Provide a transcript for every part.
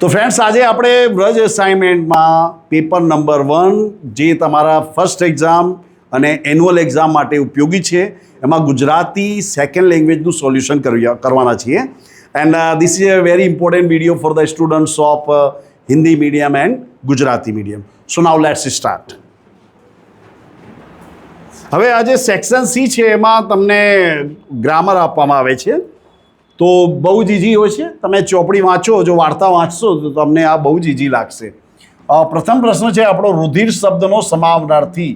તો ફ્રેન્ડ્સ, આજે આપણે વ્રજ અસાઇનમેન્ટમાં પેપર નંબર 1 જે તમારા ફર્સ્ટ એક્ઝામ અને એન્યુઅલ એક્ઝામ માટે ઉપયોગી છે, એમાં ગુજરાતી સેકન્ડ લેંગ્વેજનું સોલ્યુશન કરવાના છીએ. And this is a very important video for the students of Hindi medium and Gujarati medium. So now let's start. હવે આજે સેક્શન સી છે, એમાં તમને ગ્રામર આપવામાં આવે છે. તો બહુ જ ઇઝી હોય છે. તમે ચોપડી વાંચો, જો વાર્તા વાંચશો તો તમને આ બહુ જ ઇઝી લાગશે. પ્રથમ પ્રશ્ન છે આપણો, રુધિર શબ્દનો સમાનાર્થી.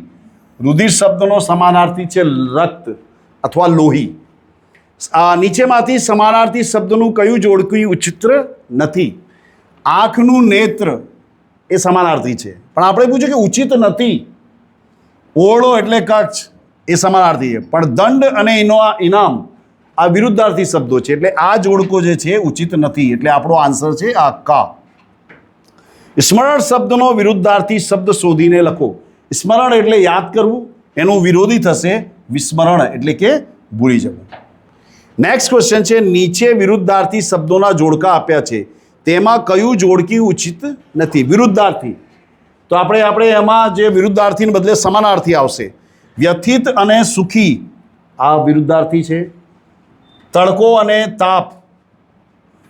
રુધિર શબ્દનો સમાનાર્થી છે રક્ત અથવા લોહી. નીચેમાંથી સમાનાર્થી શબ્દનું કયું જોડકું ઉચિત નથી? આંખનું નેત્ર એ સમાનાર્થી છે, પણ આપણે પૂછ્યું કે ઉચિત નથી. ઓળો એટલે કચ્છ એ સમાનાર્થી છે, પણ દંડ અને ઇનામ આ વિરુદ્ધાર્થી શબ્દો છે, એટલે આ જોડકો જે છે ઉચિત નથી. એટલે આપણો આન્સર છે આ કા. સ્મરણ શબ્દનો વિરુદ્ધાર્થી શબ્દ શોધીને લખો. સ્મરણ એટલે યાદ કરવું, એનું વિરોધી થશે વિસ્મરણ એટલે કે ભૂલી જવું. નેક્સ્ટ ક્વેશ્ચન છે, નીચે વિરુદ્ધાર્થી શબ્દોના જોડકા આપ્યા છે, તેમાં કયું જોડકી ઉચિત નથી? વિરુદ્ધાર્થી તો આપણે એમાં જે વિરુદ્ધાર્થીને બદલે સમાનાર્થી આવશે. વ્યથિત અને સુખી આ વિરુદ્ધાર્થી છે. તડકો અને તાપ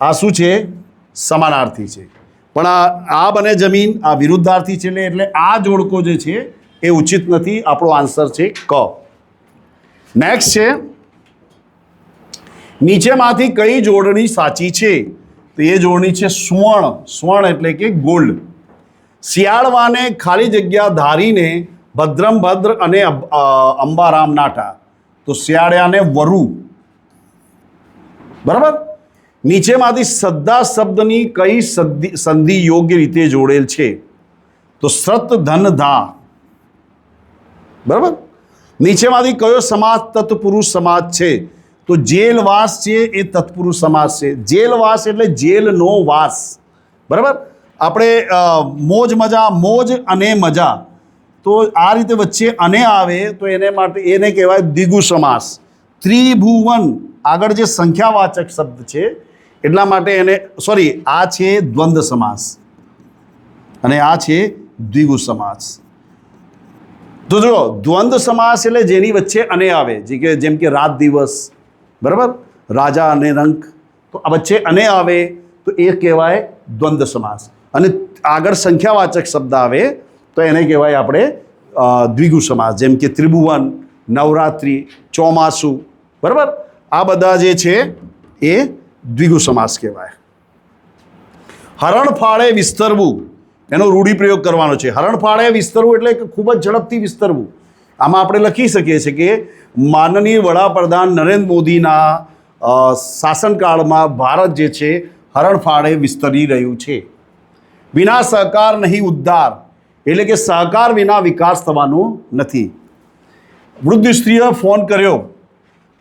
આ શું છે? સમાનાર્થી છે. પણ આબ અને જમીન આ વિરુદ્ધાર્થી છે, એટલે આ જોડકો જે છે એ ઉચિત નથી. આપણો આન્સર છે ક. નેક્સ્ટ છે, નીચેમાંથી કઈ જોડણી સાચી છે? તો એ જોડણી છે સુવર્ણ. સુવર્ણ એટલે કે ગોલ્ડ. શિયાળવાને ખાલી જગ્યા ધારીને ભદ્રમ ભદ્ર અને અંબારામ નાટા. તો શિયાળાને વરુ. બરાબર. નીચેમાંથી શ્રદ્ધા શબ્દની કઈ સંધિ યોગ્ય રીતે જોડેલ છે? તો શ્રત ધન ધા. બરાબર. નીચેમાંથી કયો સમાસ તત્પુરુષ સમાસ છે? તો જેલવાસ છે એ તત્પુરુષ સમાસ છે. જેલવાસ એટલે જેલનો વાસ. બરાબર. આપણે મોજ મજા, મોજ અને મજા, તો આ રીતે વચ્ચે અને આવે તો એને માટે એને કહેવાય દ્વિગુ સમાસ. ત્રિભુવન આગળ જે સંખ્યાવાચક શબ્દ છે એટલા માટે એને આ છે દ્વંદ્વ સમાસ અને આ છે દ્વિગુ સમાસ. તો જો દ્વંદ્વ સમાસ એટલે જેની વચ્ચે અને આવે, જેમ કે રાત દિવસ, બરાબર, રાજા અને રંક, તો આ વચ્ચે અને આવે તો એ કહેવાય દ્વંદ્વ સમાસ. અને આગળ સંખ્યાવાચક શબ્દ આવે તો એને કહેવાય આપણે દ્વિગુ સમાસ, જેમ કે ત્રિભુવન, નવરાત્રિ, ચોમાસું. બરાબર. આ બધા જે છે એ દ્વિગુ સમાસ કહેવાય. હરણફાળે વિસ્તરવું એનો રૂઢિપ્રયોગ કરવાનો છે. હરણફાળે વિસ્તરવું એટલે કે ખૂબ જ ઝડપથી વિસ્તરવું. આમાં આપણે લખી શકીએ છીએ કે માનનીય વડાપ્રધાન નરેન્દ્ર મોદીના શાસનકાળમાં ભારત જે છે હરણફાળે વિસ્તરી રહ્યું છે. વિના સહકાર નહીં ઉદ્ધાર એટલે કે સહકાર વિના વિકાસ થવાનો નથી. વૃદ્ધ સ્ત્રીએ ફોન કર્યો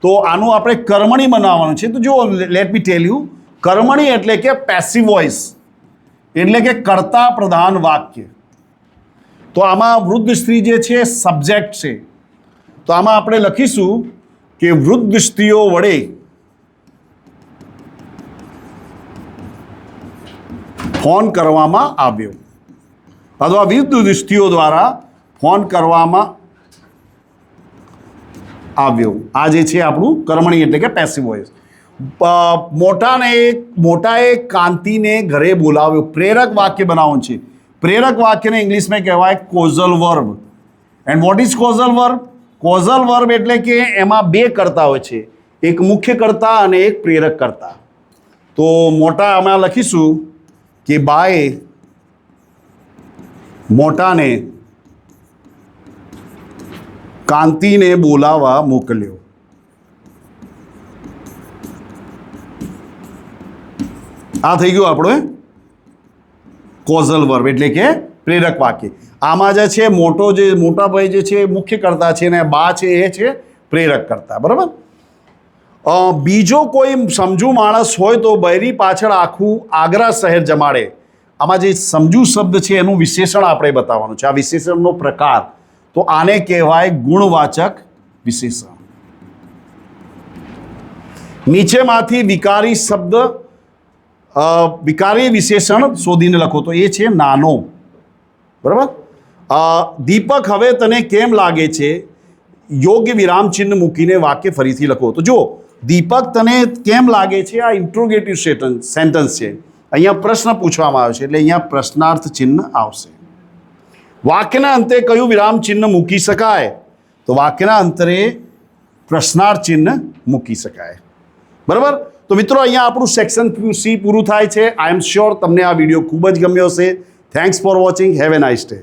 તો આનું આપણે કર્મણી બનાવવાનું છે. તો જો લેટ મી ટેલ યુ, કર્મણી એટલે કે પેસિવ વોઇસ એટલે કે કર્તા પ્રધાન વાક્ય. તો આમાં વૃદ્ધ સ્ત્રી જે છે સબ્જેક્ટ છે. તો આમાં આપણે લખીશું કે વૃદ્ધ સ્ત્રીઓ વડે ફોન કરવામાં આવ્યો, અથવા વૃદ્ધ સ્ત્રીઓ દ્વારા ફોન કરવામાં આવ્યો. આ જે છે આપણું કર્મણી એટલે કે પેસિવ વોઇસ. મોટાએ કાંતિને ઘરે બોલાવ્યો. પ્રેરક વાક્ય બનાવવાનું છે. પ્રેરક વાક્યને ઇંગ્લિશમાં કહેવાય causal verb. And what is causal verb? Causal verb એટલે કે એમાં બે કર્તા હોય છે, એક મુખ્ય કર્તા અને એક પ્રેરક કર્તા. તો મોટા આમાં લખીશું કે બાએ મોટાને કાંતિને બોલાવવા મોકલ્યો. આ થઈ ગયું આપણો કોઝલ વર્બ એટલે કે પ્રેરક વાક્ય. આમાં જે છે મોટા ભાઈ જે છે મુખ્ય કર્તા છે ને બા છે એ છે પ્રેરક કર્તા. બરાબર. બીજો કોઈ સમજુ માણસ હોય તો બૈરી પાછળ આખું આગ્રા શહેર જમાડે. આમાં જે સમજુ શબ્દ છે એનું વિશેષણ આપણે બતાવવાનું છે. આ વિશેષણનો પ્રકાર, તો આને કહેવાય ગુણવાચક વિશેષણ. નીચેમાંથી વિકારી શબ્દ વિકારી વિશેષણ શોધીને લખો તો એ છે નાનો. બરાબર. દીપક હવે તને કેમ લાગે છે, યોગ્ય વિરામ ચિહ્ન મૂકીને વાક્ય ફરીથી લખો. તો જુઓ, દીપક તને કેમ લાગે છે આ ઇન્ટ્રોગેટિવ સેન્ટન્સ છે. અહીંયા પ્રશ્ન પૂછવામાં આવ્યો છે એટલે અહીંયા પ્રશ્નાર્થ ચિહ્ન આવશે. વાક્યના અંતે કયું વિરામ ચિહ્ન મૂકી શકાય, તો વાક્યના અંતરે પ્રશ્નાર્થ ચિહ્ન મૂકી શકાય. બરાબર. તો મિત્રો અહીંયા આપણું સેક્શન સી પૂરું થાય છે. આઈ એમ શ્યોર તમને આ વિડીયો ખૂબ જ ગમ્યો હશે. Thanks for watching. Have a nice day.